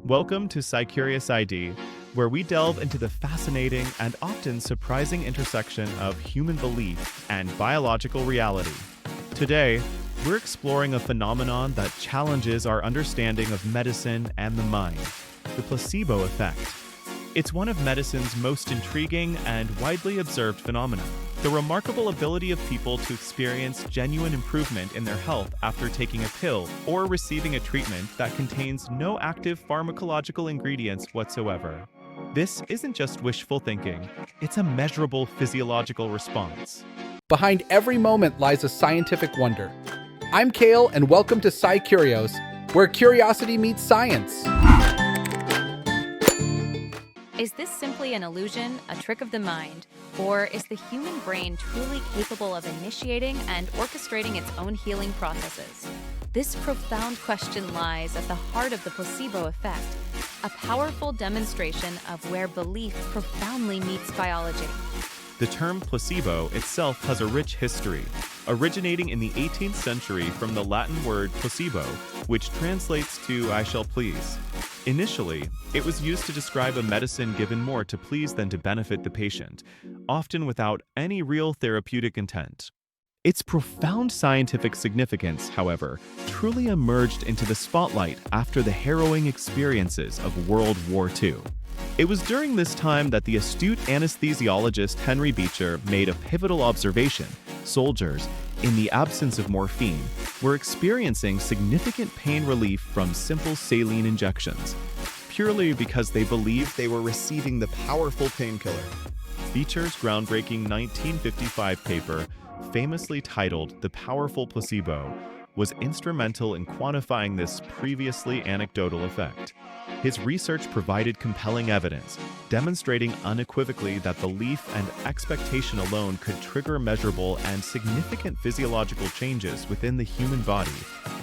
Welcome to Psycurious ID, where we delve into the fascinating and often surprising intersection of human belief and biological reality. Today, we're exploring a phenomenon that challenges our understanding of medicine and the mind, the placebo effect. It's one of medicine's most intriguing and widely observed phenomena, the remarkable ability of people to experience genuine improvement in their health after taking a pill or receiving a treatment that contains no active pharmacological ingredients whatsoever. This isn't just wishful thinking, it's a measurable physiological response. Behind every moment lies a scientific wonder. I'm Kale, and welcome to Psycurious, where curiosity meets science. Is this simply an illusion, a trick of the mind, or is the human brain truly capable of initiating and orchestrating its own healing processes? This profound question lies at the heart of the placebo effect, a powerful demonstration of where belief profoundly meets biology. The term placebo itself has a rich history, originating in the 18th century from the Latin word placebo, which translates to "I shall please." Initially, it was used to describe a medicine given more to please than to benefit the patient, often without any real therapeutic intent. Its profound scientific significance, however, truly emerged into the spotlight after the harrowing experiences of World War II. It was during this time that the astute anesthesiologist Henry Beecher made a pivotal observation. Soldiers, in the absence of morphine, were experiencing significant pain relief from simple saline injections, purely because they believed they were receiving the powerful painkiller. Beecher's groundbreaking 1955 paper, famously titled "The Powerful Placebo," was instrumental in quantifying this previously anecdotal effect. His research provided compelling evidence, demonstrating unequivocally that belief and expectation alone could trigger measurable and significant physiological changes within the human body,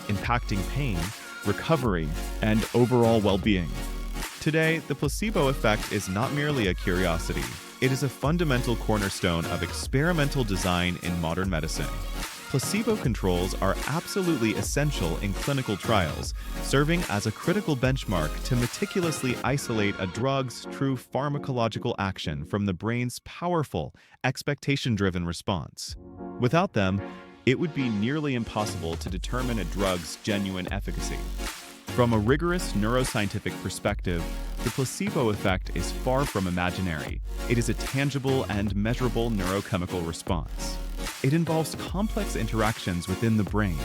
impacting pain, recovery, and overall well-being. Today, the placebo effect is not merely a curiosity. It is a fundamental cornerstone of experimental design in modern medicine. Placebo controls are absolutely essential in clinical trials, serving as a critical benchmark to meticulously isolate a drug's true pharmacological action from the brain's powerful, expectation-driven response. Without them, it would be nearly impossible to determine a drug's genuine efficacy. From a rigorous neuroscientific perspective, the placebo effect is far from imaginary. It is a tangible and measurable neurochemical response. It involves complex interactions within the brain,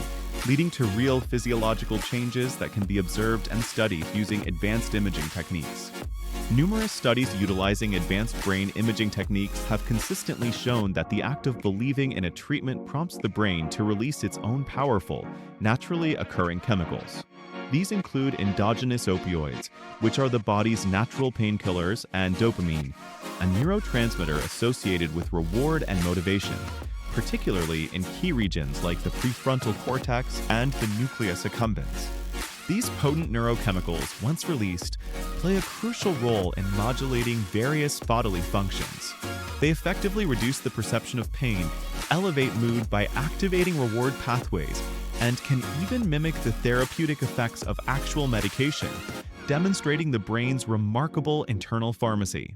leading to real physiological changes that can be observed and studied using advanced imaging techniques. Numerous studies utilizing advanced brain imaging techniques have consistently shown that the act of believing in a treatment prompts the brain to release its own powerful, naturally occurring chemicals. These include endogenous opioids, which are the body's natural painkillers, and dopamine, a neurotransmitter associated with reward and motivation, particularly in key regions like the prefrontal cortex and the nucleus accumbens. These potent neurochemicals, once released, play a crucial role in modulating various bodily functions. They effectively reduce the perception of pain, elevate mood by activating reward pathways, and can even mimic the therapeutic effects of actual medication, demonstrating the brain's remarkable internal pharmacy.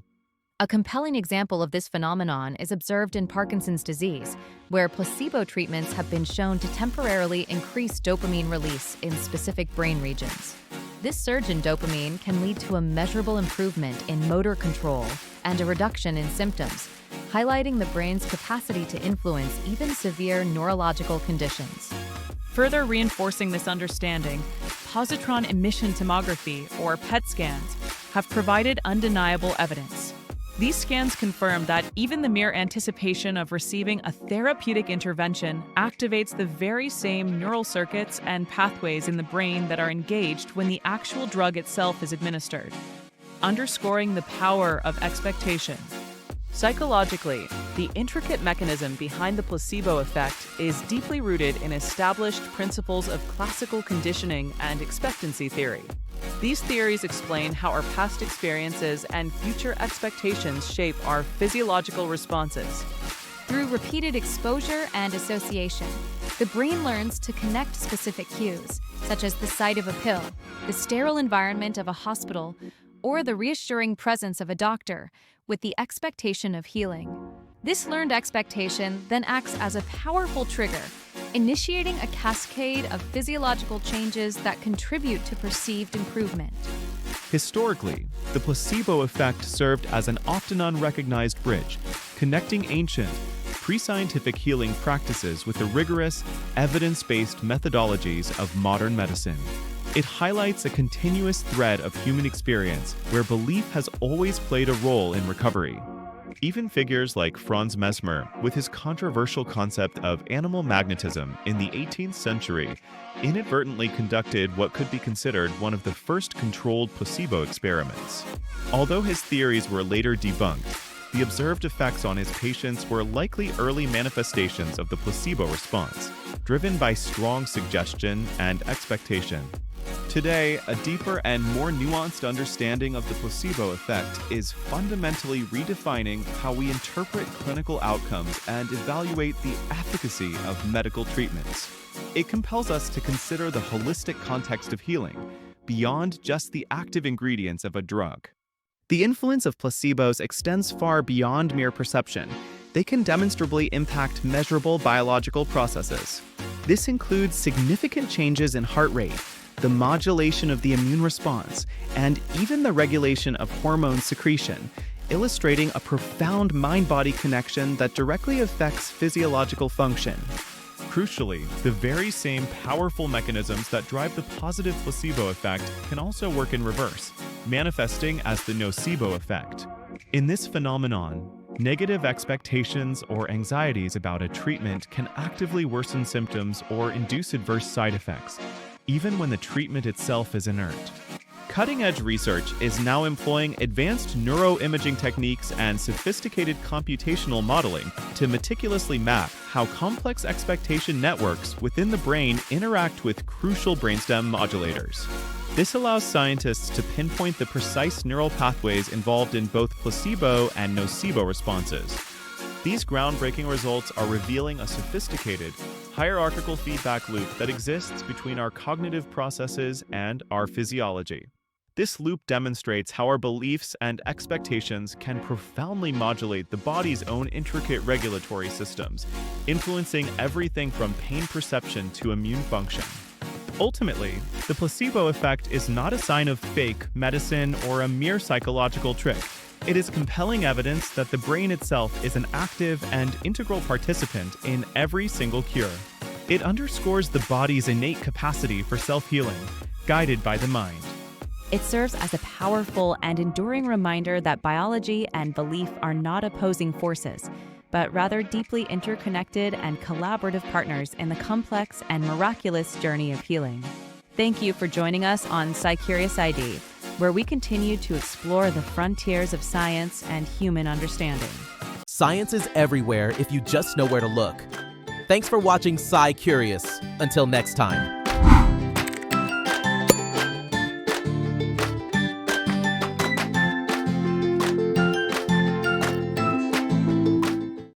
A compelling example of this phenomenon is observed in Parkinson's disease, where placebo treatments have been shown to temporarily increase dopamine release in specific brain regions. This surge in dopamine can lead to a measurable improvement in motor control and a reduction in symptoms, highlighting the brain's capacity to influence even severe neurological conditions. Further reinforcing this understanding, positron emission tomography, or PET scans, have provided undeniable evidence. These scans confirm that even the mere anticipation of receiving a therapeutic intervention activates the very same neural circuits and pathways in the brain that are engaged when the actual drug itself is administered, underscoring the power of expectation. Psychologically, the intricate mechanism behind the placebo effect is deeply rooted in established principles of classical conditioning and expectancy theory. These theories explain how our past experiences and future expectations shape our physiological responses. Through repeated exposure and association, The brain learns to connect specific cues, such as the sight of a pill, the sterile environment of a hospital, or the reassuring presence of a doctor, with the expectation of healing. This learned expectation then acts as a powerful trigger, initiating a cascade of physiological changes that contribute to perceived improvement. Historically, the placebo effect served as an often unrecognized bridge, connecting ancient, pre-scientific healing practices with the rigorous, evidence-based methodologies of modern medicine. It highlights a continuous thread of human experience where belief has always played a role in recovery. Even figures like Franz Mesmer, with his controversial concept of animal magnetism in the 18th century, inadvertently conducted what could be considered one of the first controlled placebo experiments. Although his theories were later debunked, the observed effects on his patients were likely early manifestations of the placebo response, driven by strong suggestion and expectation. Today, a deeper and more nuanced understanding of the placebo effect is fundamentally redefining how we interpret clinical outcomes and evaluate the efficacy of medical treatments. It compels us to consider the holistic context of healing, beyond just the active ingredients of a drug. The influence of placebos extends far beyond mere perception. They can demonstrably impact measurable biological processes. This includes significant changes in heart rate, the modulation of the immune response, and even the regulation of hormone secretion, illustrating a profound mind-body connection that directly affects physiological function. Crucially, the very same powerful mechanisms that drive the positive placebo effect can also work in reverse, manifesting as the nocebo effect. In this phenomenon, negative expectations or anxieties about a treatment can actively worsen symptoms or induce adverse side effects, even when the treatment itself is inert. Cutting-edge research is now employing advanced neuroimaging techniques and sophisticated computational modeling to meticulously map how complex expectation networks within the brain interact with crucial brainstem modulators. This allows scientists to pinpoint the precise neural pathways involved in both placebo and nocebo responses. These groundbreaking results are revealing a sophisticated, hierarchical feedback loop that exists between our cognitive processes and our physiology. This loop demonstrates how our beliefs and expectations can profoundly modulate the body's own intricate regulatory systems, influencing everything from pain perception to immune function. Ultimately, the placebo effect is not a sign of fake medicine or a mere psychological trick. It is compelling evidence that the brain itself is an active and integral participant in every single cure. It underscores the body's innate capacity for self-healing, guided by the mind. It serves as a powerful and enduring reminder that biology and belief are not opposing forces, but rather deeply interconnected and collaborative partners in the complex and miraculous journey of healing. Thank you for joining us on SciCurious ID, where we continue to explore the frontiers of science and human understanding. Science is everywhere if you just know where to look. Thanks for watching SciCurious. Until next time.